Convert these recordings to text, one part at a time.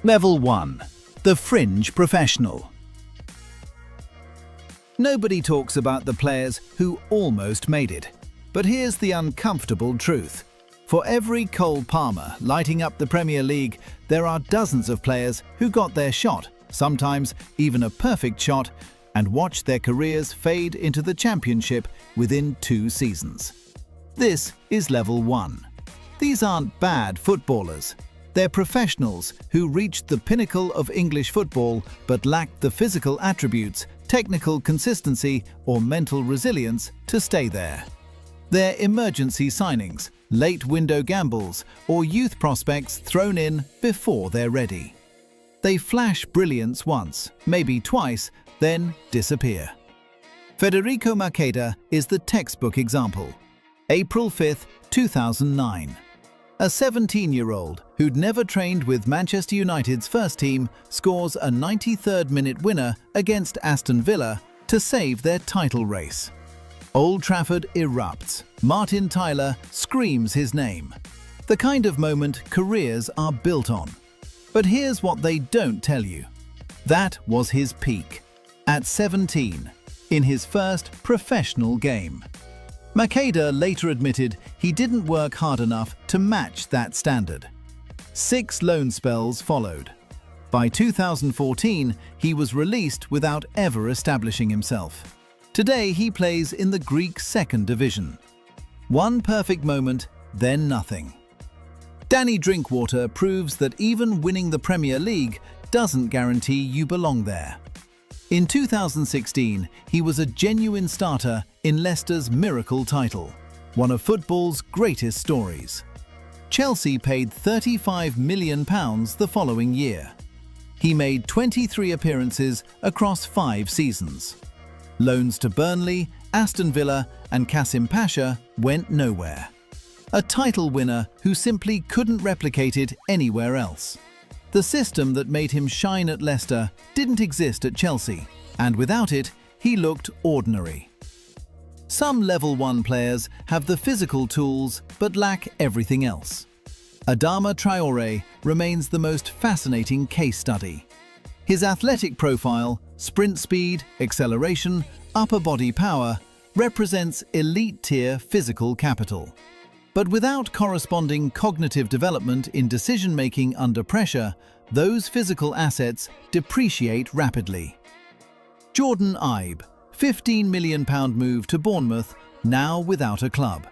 Level 1. The Fringe Professional. Nobody talks about the players who almost made it. But here's the uncomfortable truth. For every Cole Palmer lighting up the Premier League, there are dozens of players who got their shot, sometimes even a perfect shot, and watched their careers fade into the Championship within 2 seasons. This is Level 1. These aren't bad footballers. They're professionals who reached the pinnacle of English football but lacked the physical attributes, technical consistency, or mental resilience to stay there. They're emergency signings, late window gambles, or youth prospects thrown in before they're ready. They flash brilliance once, maybe twice, then disappear. Federico Macheda is the textbook example. April 5, 2009. A 17-year-old who'd never trained with Manchester United's first team scores a 93rd minute winner against Aston Villa to save their title race. Old Trafford erupts. Martin Tyler screams his name. The kind of moment careers are built on. But here's what they don't tell you. That was his peak. At 17, in his first professional game. Macheda later admitted he didn't work hard enough to match that standard. 6 loan spells followed. By 2014, he was released without ever establishing himself. Today, he plays in the Greek second division. One perfect moment, then nothing. Danny Drinkwater proves that even winning the Premier League doesn't guarantee you belong there. In 2016, he was a genuine starter in Leicester's miracle title, one of football's greatest stories. Chelsea paid £35 million the following year. He made 23 appearances across 5 seasons. Loans to Burnley, Aston Villa, and Kasim Pasha went nowhere. A title winner who simply couldn't replicate it anywhere else. The system that made him shine at Leicester didn't exist at Chelsea, and without it, he looked ordinary. Some Level 1 players have the physical tools but lack everything else. Adama Traoré remains the most fascinating case study. His athletic profile, sprint speed, acceleration, upper body power, represents elite-tier physical capital. But without corresponding cognitive development in decision-making under pressure, those physical assets depreciate rapidly. Jordan Ibe, £15 million move to Bournemouth, now without a club.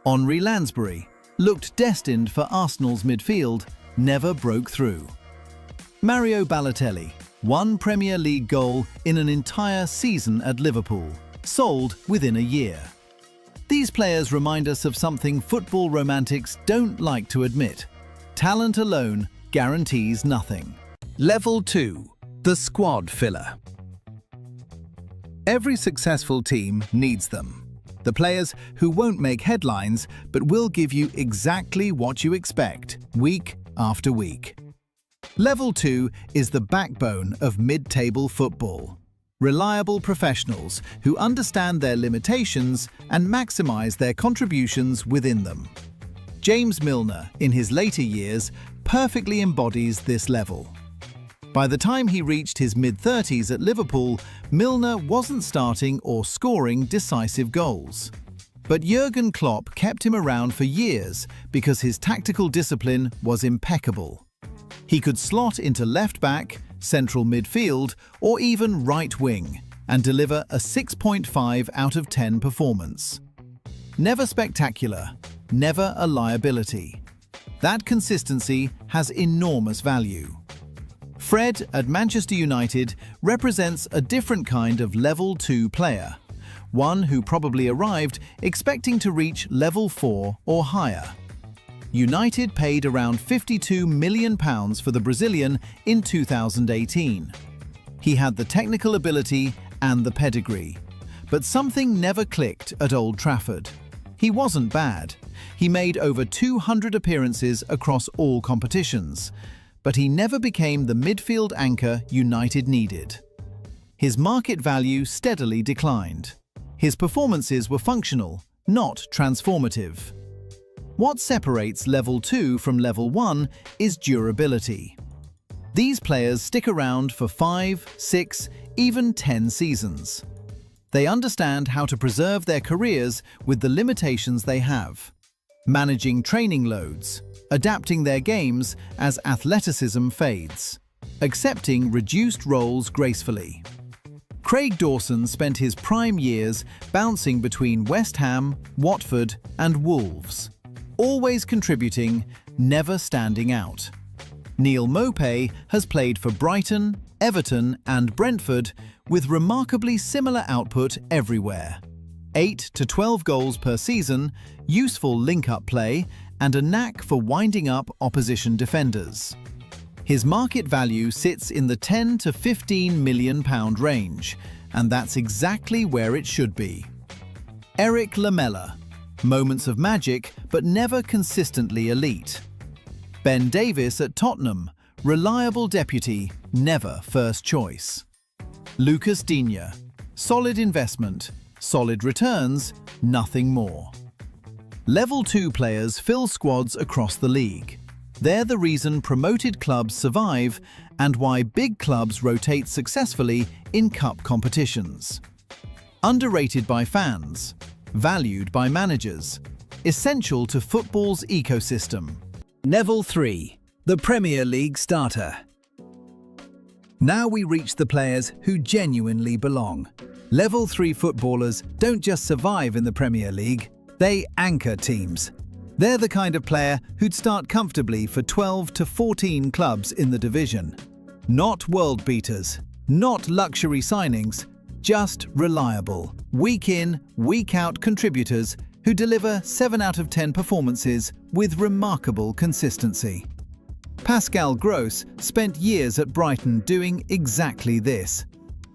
Henri Lansbury, looked destined for Arsenal's midfield, never broke through. Mario Balotelli, 1 Premier League goal in an entire season at Liverpool, sold within a year. These players remind us of something football romantics don't like to admit. Talent alone guarantees nothing. Level 2. The Squad Filler. Every successful team needs them. The players who won't make headlines but will give you exactly what you expect, week after week. Level 2 is the backbone of mid-table football. Reliable professionals who understand their limitations and maximize their contributions within them. James Milner, in his later years, perfectly embodies this level. By the time he reached his mid-30s at Liverpool, Milner wasn't starting or scoring decisive goals. But Jurgen Klopp kept him around for years because his tactical discipline was impeccable. He could slot into left-back, central midfield, or even right wing, and deliver a 6.5 out of 10 performance. Never spectacular, never a liability. That consistency has enormous value. Fred at Manchester United represents a different kind of Level 2 player, one who probably arrived expecting to reach Level 4 or higher. United paid around £52 million for the Brazilian in 2018. He had the technical ability and the pedigree, but something never clicked at Old Trafford. He wasn't bad. He made over 200 appearances across all competitions, but he never became the midfield anchor United needed. His market value steadily declined. His performances were functional, not transformative. What separates Level 2 from Level 1 is durability. These players stick around for 5, 6, even 10 seasons. They understand how to preserve their careers with the limitations they have, managing training loads, adapting their games as athleticism fades, accepting reduced roles gracefully. Craig Dawson spent his prime years bouncing between West Ham, Watford, and Wolves, always contributing, never standing out. Neal Maupay has played for Brighton, Everton, and Brentford with remarkably similar output everywhere. 8 to 12 goals per season, useful link-up play, and a knack for winding up opposition defenders. His market value sits in the £10 to £15 million range, and that's exactly where it should be. Eric Lamela. Moments of magic, but never consistently elite. Ben Davies at Tottenham. Reliable deputy, never first choice. Lucas Digne. Solid investment, solid returns, nothing more. Level 2 players fill squads across the league. They're the reason promoted clubs survive and why big clubs rotate successfully in cup competitions. Underrated by fans, valued by managers, essential to football's ecosystem. Level 3, the Premier League starter. Now we reach the players who genuinely belong. Level 3 footballers don't just survive in the Premier League, they anchor teams. They're the kind of player who'd start comfortably for 12 to 14 clubs in the division. Not world beaters, not luxury signings, just reliable, week in, week out contributors who deliver 7 out of 10 performances with remarkable consistency. Pascal Gross spent years at Brighton doing exactly this.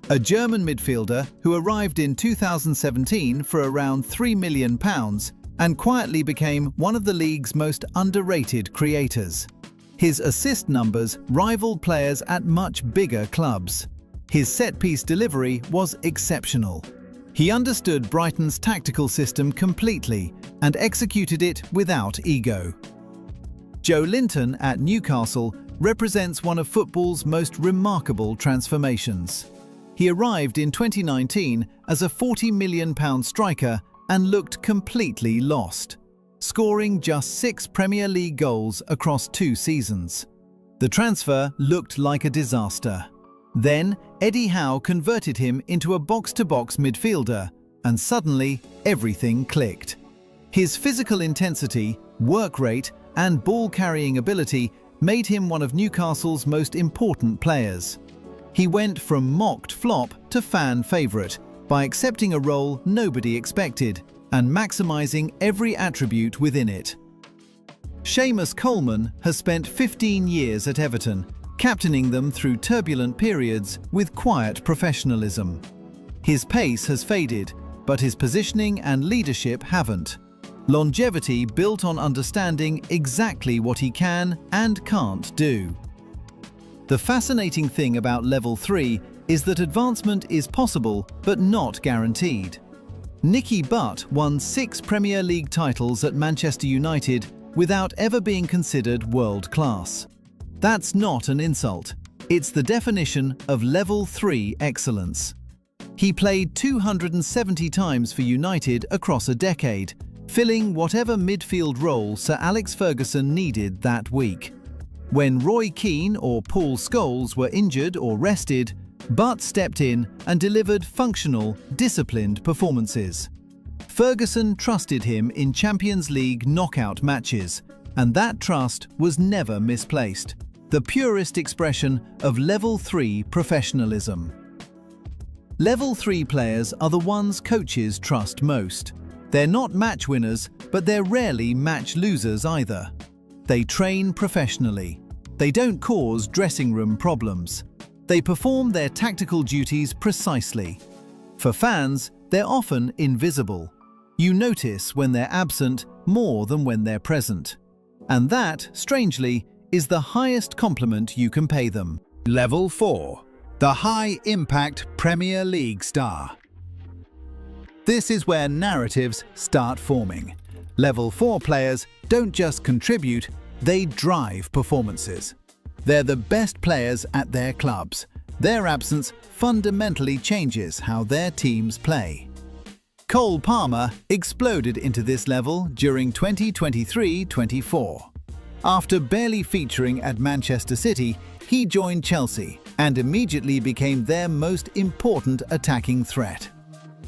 A German midfielder who arrived in 2017 for around £3 million and quietly became one of the league's most underrated creators. His assist numbers rivaled players at much bigger clubs. His set-piece delivery was exceptional. He understood Brighton's tactical system completely and executed it without ego. Joe Linton at Newcastle represents one of football's most remarkable transformations. He arrived in 2019 as a £40 million striker and looked completely lost, scoring just 6 Premier League goals across 2 seasons. The transfer looked like a disaster. Then, Eddie Howe converted him into a box-to-box midfielder, and suddenly everything clicked. His physical intensity, work rate, and ball-carrying ability made him one of Newcastle's most important players. He went from mocked flop to fan favourite by accepting a role nobody expected and maximising every attribute within it. Seamus Coleman has spent 15 years at Everton, captaining them through turbulent periods with quiet professionalism. His pace has faded, but his positioning and leadership haven't. Longevity built on understanding exactly what he can and can't do. The fascinating thing about Level 3 is that advancement is possible but not guaranteed. Nicky Butt won 6 Premier League titles at Manchester United without ever being considered world-class. That's not an insult. It's the definition of Level 3 excellence. He played 270 times for United across a decade, filling whatever midfield role Sir Alex Ferguson needed that week. When Roy Keane or Paul Scholes were injured or rested, Butt stepped in and delivered functional, disciplined performances. Ferguson trusted him in Champions League knockout matches, and that trust was never misplaced. The purest expression of Level 3 professionalism. Level 3 players are the ones coaches trust most. They're not match winners, but they're rarely match losers either. They train professionally. They don't cause dressing room problems. They perform their tactical duties precisely. For fans, they're often invisible. You notice when they're absent more than when they're present. And that, strangely, is the highest compliment you can pay them. Level 4. The high-impact Premier League star. This is where narratives start forming. Level 4 players don't just contribute, they drive performances. They're the best players at their clubs. Their absence fundamentally changes how their teams play. Cole Palmer exploded into this level during 2023-24. After barely featuring at Manchester City, he joined Chelsea and immediately became their most important attacking threat.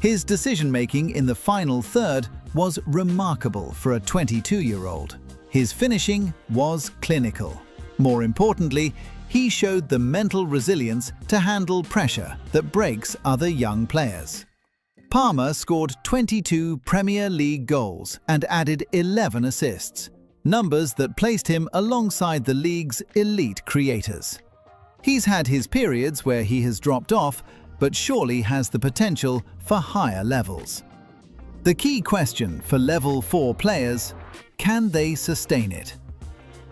His decision-making in the final third was remarkable for a 22-year-old. His finishing was clinical. More importantly, he showed the mental resilience to handle pressure that breaks other young players. Palmer scored 22 Premier League goals and added 11 assists, numbers that placed him alongside the league's elite creators. He's had his periods where he has dropped off, but surely has the potential for higher levels. The key question for level 4 players: can they sustain it?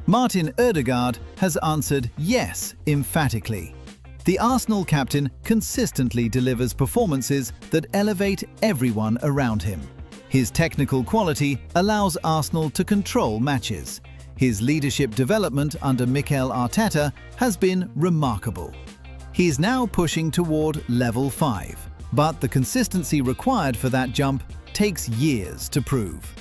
Martin Ødegaard has answered yes emphatically. The Arsenal captain consistently delivers performances that elevate everyone around him. His technical quality allows Arsenal to control matches. His leadership development under Mikel Arteta has been remarkable. He's now pushing toward level 5, but the consistency required for that jump takes years to prove.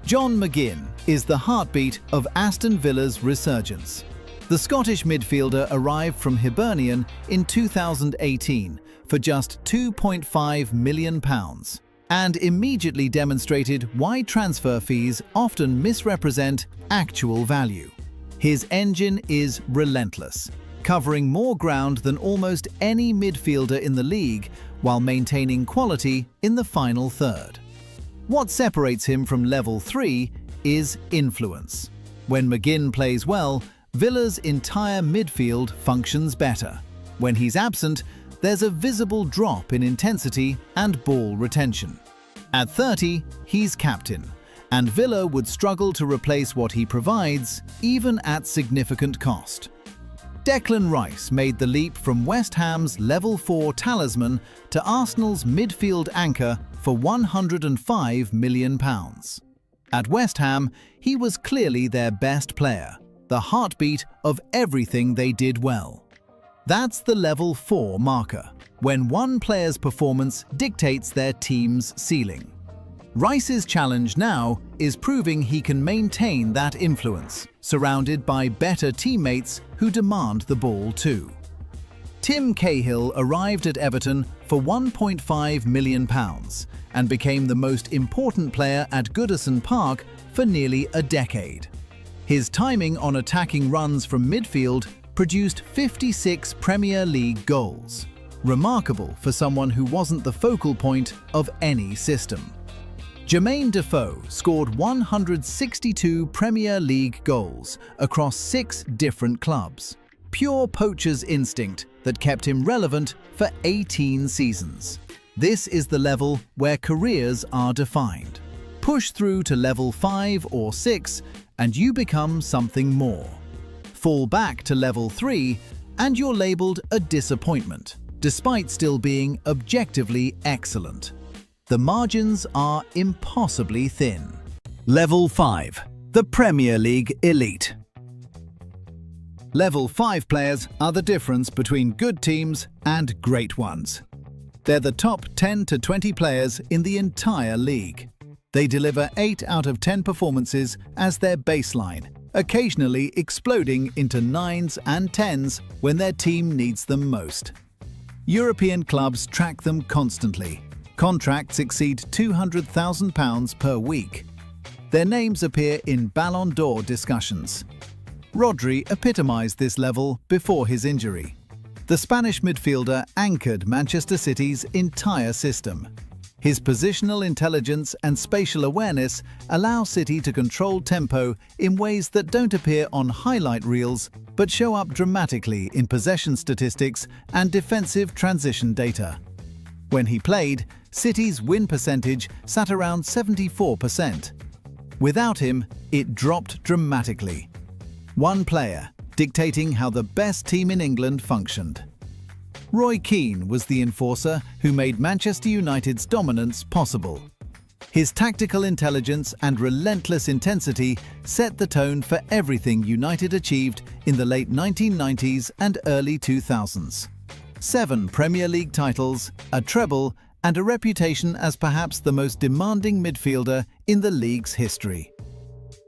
John McGinn is the heartbeat of Aston Villa's resurgence. The Scottish midfielder arrived from Hibernian in 2018 for just £2.5 million and immediately demonstrated why transfer fees often misrepresent actual value. His engine is relentless, covering more ground than almost any midfielder in the league while maintaining quality in the final third. What separates him from level 3 is influence. When McGinn plays well, Villa's entire midfield functions better. When he's absent, there's a visible drop in intensity and ball retention. At 30, he's captain, and Villa would struggle to replace what he provides, even at significant cost. Declan Rice made the leap from West Ham's level 4 talisman to Arsenal's midfield anchor for £105 million. At West Ham, he was clearly their best player, the heartbeat of everything they did well. That's the level 4 marker, when one player's performance dictates their team's ceiling. Rice's challenge now is proving he can maintain that influence, surrounded by better teammates who demand the ball too. Tim Cahill arrived at Everton for £1.5 million and became the most important player at Goodison Park for nearly a decade. His timing on attacking runs from midfield produced 56 Premier League goals, remarkable for someone who wasn't the focal point of any system. Jermaine Defoe scored 162 Premier League goals across 6 different clubs. Pure poacher's instinct that kept him relevant for 18 seasons. This is the level where careers are defined. Push through to level 5 or 6 and you become something more. Fall back to level 3 and you're labeled a disappointment, despite still being objectively excellent. The margins are impossibly thin. Level 5. The Premier League Elite. Level 5 players are the difference between good teams and great ones. They're the top 10 to 20 players in the entire league. They deliver 8 out of 10 performances as their baseline, occasionally exploding into 9s and 10s when their team needs them most. European clubs track them constantly. Contracts exceed £200,000 per week. Their names appear in Ballon d'Or discussions. Rodri epitomized this level before his injury. The Spanish midfielder anchored Manchester City's entire system. His positional intelligence and spatial awareness allow City to control tempo in ways that don't appear on highlight reels but show up dramatically in possession statistics and defensive transition data. When he played, City's win percentage sat around 74%. Without him, it dropped dramatically. One player dictating how the best team in England functioned. Roy Keane was the enforcer who made Manchester United's dominance possible. His tactical intelligence and relentless intensity set the tone for everything United achieved in the late 1990s and early 2000s. 7 Premier League titles, a treble, and a reputation as perhaps the most demanding midfielder in the league's history.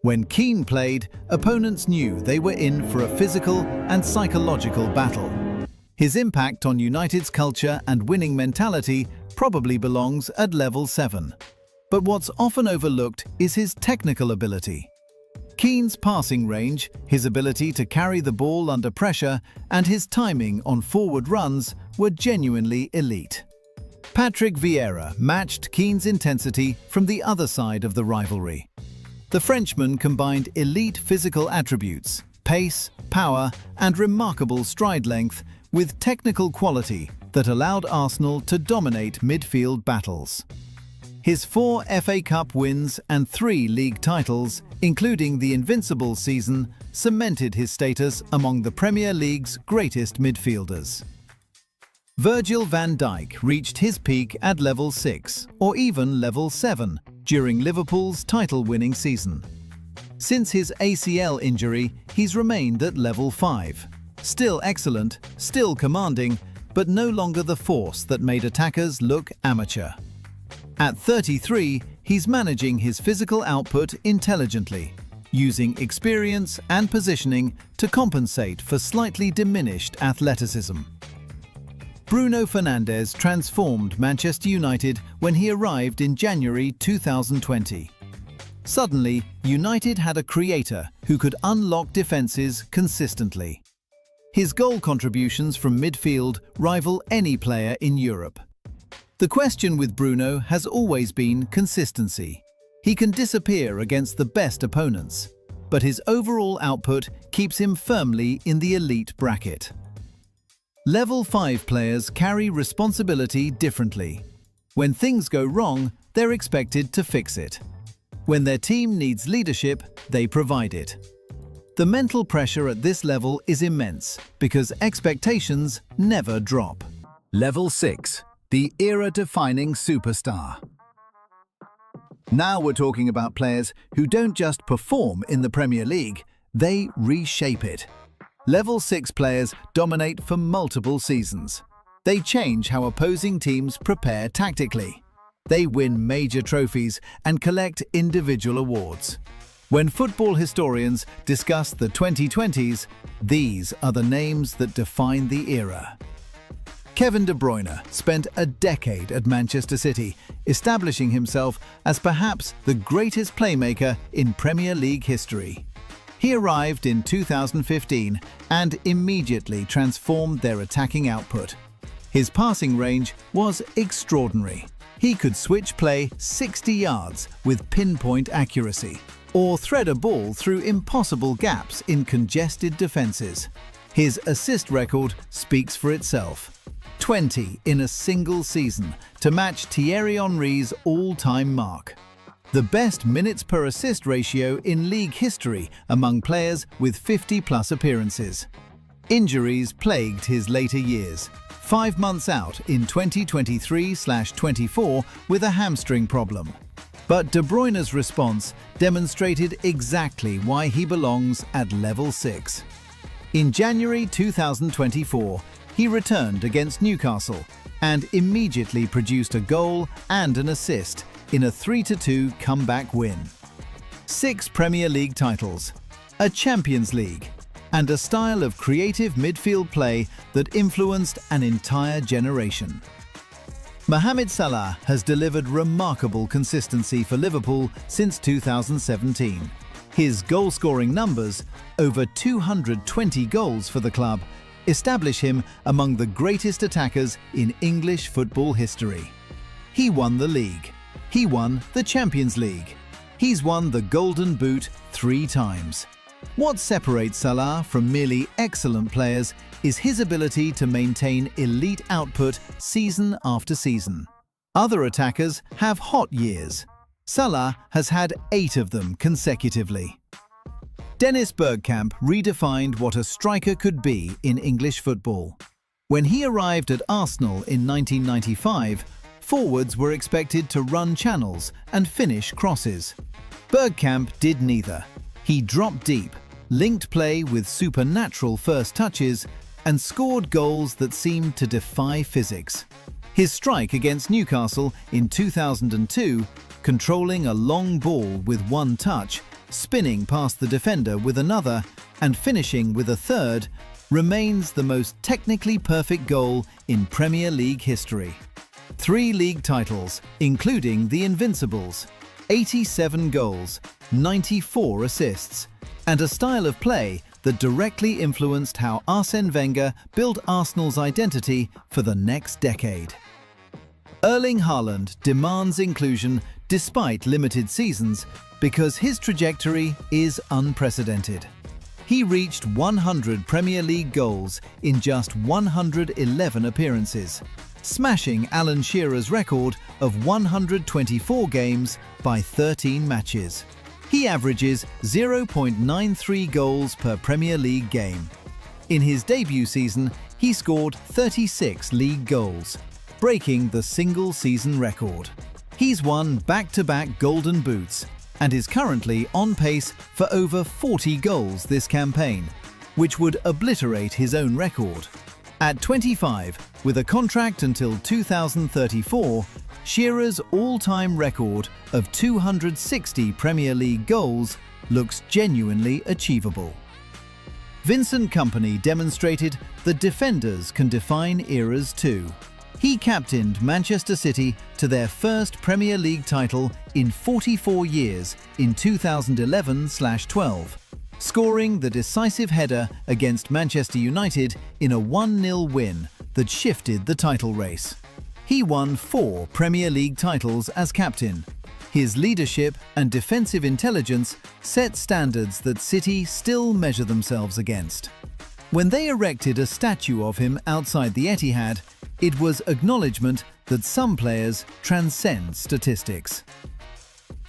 When Keane played, opponents knew they were in for a physical and psychological battle. His impact on United's culture and winning mentality probably belongs at level 7. But what's often overlooked is his technical ability. Keane's passing range, his ability to carry the ball under pressure, and his timing on forward runs were genuinely elite. Patrick Vieira matched Keane's intensity from the other side of the rivalry. The Frenchman combined elite physical attributes, pace, power, and remarkable stride length with technical quality that allowed Arsenal to dominate midfield battles. His 4 FA Cup wins and 3 league titles, including the Invincible season, cemented his status among the Premier League's greatest midfielders. Virgil van Dijk reached his peak at level 6, or even level 7, during Liverpool's title-winning season. Since his ACL injury, he's remained at level 5. Still excellent, still commanding, but no longer the force that made attackers look amateur. At 33, he's managing his physical output intelligently, using experience and positioning to compensate for slightly diminished athleticism. Bruno Fernandes transformed Manchester United when he arrived in January 2020. Suddenly, United had a creator who could unlock defenses consistently. His goal contributions from midfield rival any player in Europe. The question with Bruno has always been consistency. He can disappear against the best opponents, but his overall output keeps him firmly in the elite bracket. Level 5 players carry responsibility differently. When things go wrong, they're expected to fix it. When their team needs leadership, they provide it. The mental pressure at this level is immense because expectations never drop. Level 6. The era-defining superstar. Now we're talking about players who don't just perform in the Premier League, they reshape it. Level 6 players dominate for multiple seasons. They change how opposing teams prepare tactically. They win major trophies and collect individual awards. When football historians discuss the 2020s, these are the names that define the era. Kevin De Bruyne spent a decade at Manchester City, establishing himself as perhaps the greatest playmaker in Premier League history. He arrived in 2015 and immediately transformed their attacking output. His passing range was extraordinary. He could switch play 60 yards with pinpoint accuracy, or thread a ball through impossible gaps in congested defenses. His assist record speaks for itself. 20 in a single season to match Thierry Henry's all-time mark. The best minutes per assist ratio in league history among players with 50-plus appearances. Injuries plagued his later years. 5 months out in 2023/24 with a hamstring problem. But De Bruyne's response demonstrated exactly why he belongs at level 6. In January 2024, he returned against Newcastle and immediately produced a goal and an assist in a 3-2 comeback win. 6 Premier League titles, a Champions League, and a style of creative midfield play that influenced an entire generation. Mohamed Salah has delivered remarkable consistency for Liverpool since 2017. His goal-scoring numbers, over 220 goals for the club, establish him among the greatest attackers in English football history. He won the league. He won the Champions League. He's won the Golden Boot 3 times. What separates Salah from merely excellent players is his ability to maintain elite output season after season. Other attackers have hot years. Salah has had 8 of them consecutively. Dennis Bergkamp redefined what a striker could be in English football. When he arrived at Arsenal in 1995, Forwards were expected to run channels and finish crosses. Bergkamp did neither. He dropped deep, linked play with supernatural first touches, and scored goals that seemed to defy physics. His strike against Newcastle in 2002, controlling a long ball with one touch, spinning past the defender with another, and finishing with a third, remains the most technically perfect goal in Premier League history. 3 league titles, including the Invincibles, 87 goals, 94 assists, and a style of play that directly influenced how Arsène Wenger built Arsenal's identity for the next decade. Erling Haaland demands inclusion despite limited seasons because his trajectory is unprecedented. He reached 100 Premier League goals in just 111 appearances, smashing Alan Shearer's record of 124 games by 13 matches. He averages 0.93 goals per Premier League game. In his debut season, he scored 36 league goals, breaking the single-season record. He's won back-to-back Golden Boots and is currently on pace for over 40 goals this campaign, which would obliterate his own record. At 25, with a contract until 2034, Shearer's all-time record of 260 Premier League goals looks genuinely achievable. Vincent Kompany demonstrated that defenders can define eras too. He captained Manchester City to their first Premier League title in 44 years in 2011/12, scoring the decisive header against Manchester United in a 1-0 win that shifted the title race. He won 4 Premier League titles as captain. His leadership and defensive intelligence set standards that City still measure themselves against. When they erected a statue of him outside the Etihad, it was acknowledgement that some players transcend statistics.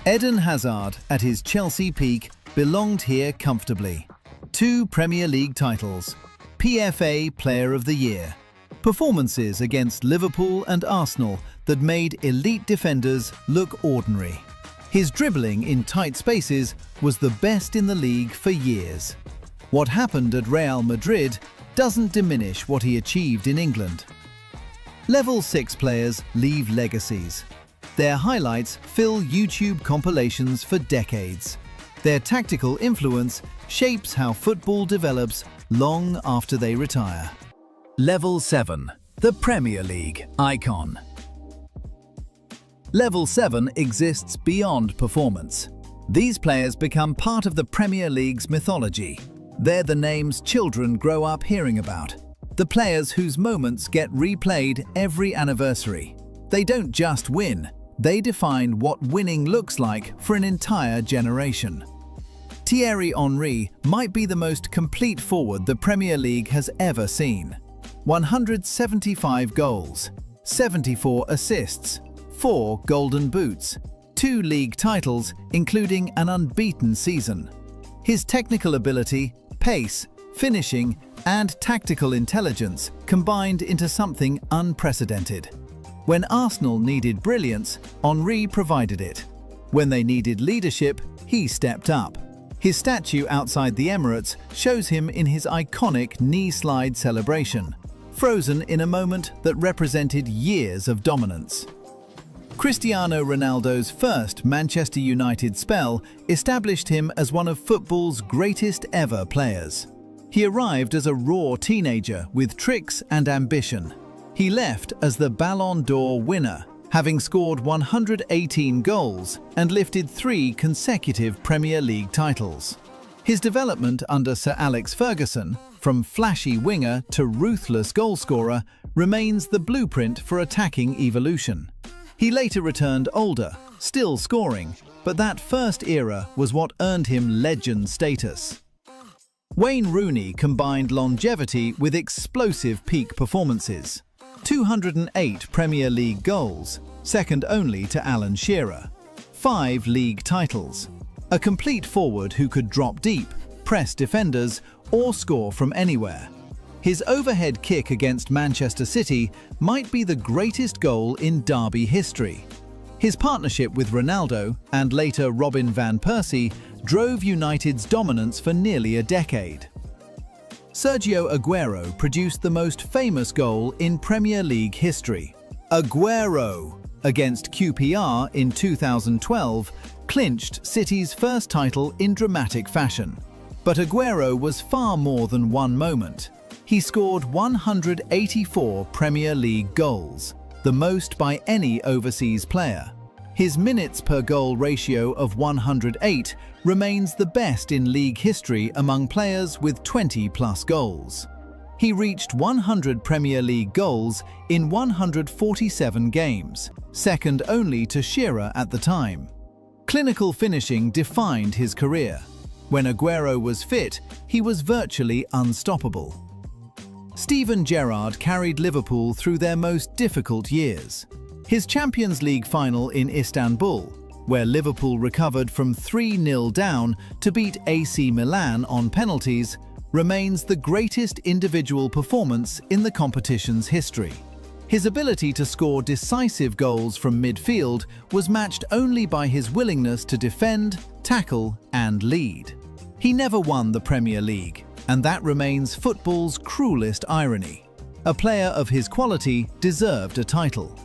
Eden Hazard, at his Chelsea peak, belonged here comfortably. 2 Premier League titles, PFA Player of the Year, performances against Liverpool and Arsenal that made elite defenders look ordinary. His dribbling in tight spaces was the best in the league for years. What happened at Real Madrid doesn't diminish what he achieved in England. Level 6 players leave legacies. Their highlights fill YouTube compilations for decades. Their tactical influence shapes how football develops long after they retire. Level 7, the Premier League icon. Level 7 exists beyond performance. These players become part of the Premier League's mythology. They're the names children grow up hearing about. The players whose moments get replayed every anniversary. They don't just win, they define what winning looks like for an entire generation. Thierry Henry might be the most complete forward the Premier League has ever seen. 175 goals, 74 assists, 4 Golden Boots, 2 league titles including an unbeaten season. His technical ability, pace, finishing, and tactical intelligence combined into something unprecedented. When Arsenal needed brilliance, Henry provided it. When they needed leadership, he stepped up. His statue outside the Emirates shows him in his iconic knee slide celebration, frozen in a moment that represented years of dominance. Cristiano Ronaldo's first Manchester United spell established him as one of football's greatest ever players. He arrived as a raw teenager with tricks and ambition. He left as the Ballon d'Or winner, having scored 118 goals and lifted 3 consecutive Premier League titles. His development under Sir Alex Ferguson, from flashy winger to ruthless goalscorer, remains the blueprint for attacking evolution. He later returned older, still scoring, but that first era was what earned him legend status. Wayne Rooney combined longevity with explosive peak performances. 208 Premier League goals, second only to Alan Shearer. 5 league titles. A complete forward who could drop deep, press defenders, or score from anywhere. His overhead kick against Manchester City might be the greatest goal in derby history. His partnership with Ronaldo and later Robin van Persie drove United's dominance for nearly a decade. Sergio Aguero produced the most famous goal in Premier League history. Aguero, against QPR in 2012, clinched City's first title in dramatic fashion. But Aguero was far more than one moment. He scored 184 Premier League goals, the most by any overseas player. His minutes per goal ratio of 108 remains the best in league history among players with 20-plus goals. He reached 100 Premier League goals in 147 games, second only to Shearer at the time. Clinical finishing defined his career. When Aguero was fit, he was virtually unstoppable. Steven Gerrard carried Liverpool through their most difficult years. His Champions League final in Istanbul, where Liverpool recovered from 3-0 down to beat AC Milan on penalties, remains the greatest individual performance in the competition's history. His ability to score decisive goals from midfield was matched only by his willingness to defend, tackle, and lead. He never won the Premier League, and that remains football's cruelest irony. A player of his quality deserved a title.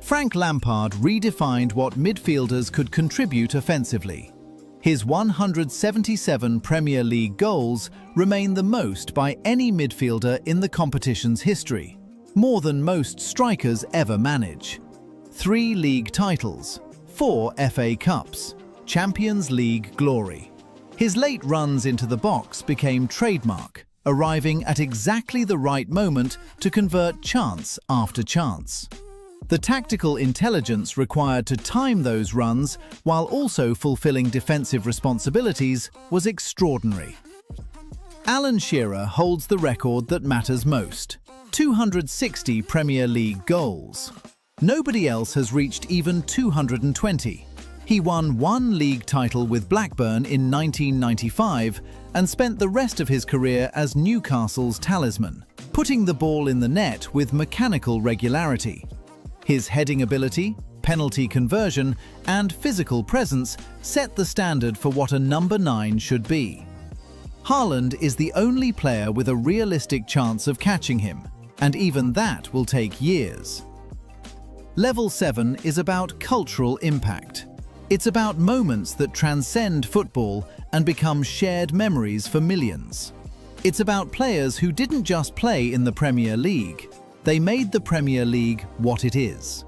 Frank Lampard redefined what midfielders could contribute offensively. His 177 Premier League goals remain the most by any midfielder in the competition's history, more than most strikers ever manage. 3 league titles, 4 FA Cups, Champions League glory. His late runs into the box became trademark, arriving at exactly the right moment to convert chance after chance. The tactical intelligence required to time those runs while also fulfilling defensive responsibilities was extraordinary. Alan Shearer holds the record that matters most: 260 Premier League goals. Nobody else has reached even 220. He won 1 league title with Blackburn in 1995 and spent the rest of his career as Newcastle's talisman, putting the ball in the net with mechanical regularity. His heading ability, penalty conversion, and physical presence set the standard for what a number 9 should be. Haaland is the only player with a realistic chance of catching him, and even that will take years. Level 7 is about cultural impact. It's about moments that transcend football and become shared memories for millions. It's about players who didn't just play in the Premier League. They made the Premier League what it is.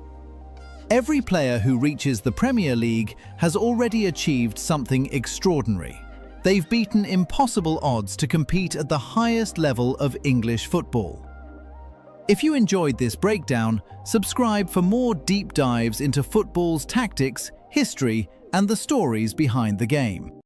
Every player who reaches the Premier League has already achieved something extraordinary. They've beaten impossible odds to compete at the highest level of English football. If you enjoyed this breakdown, subscribe for more deep dives into football's tactics, history, and the stories behind the game.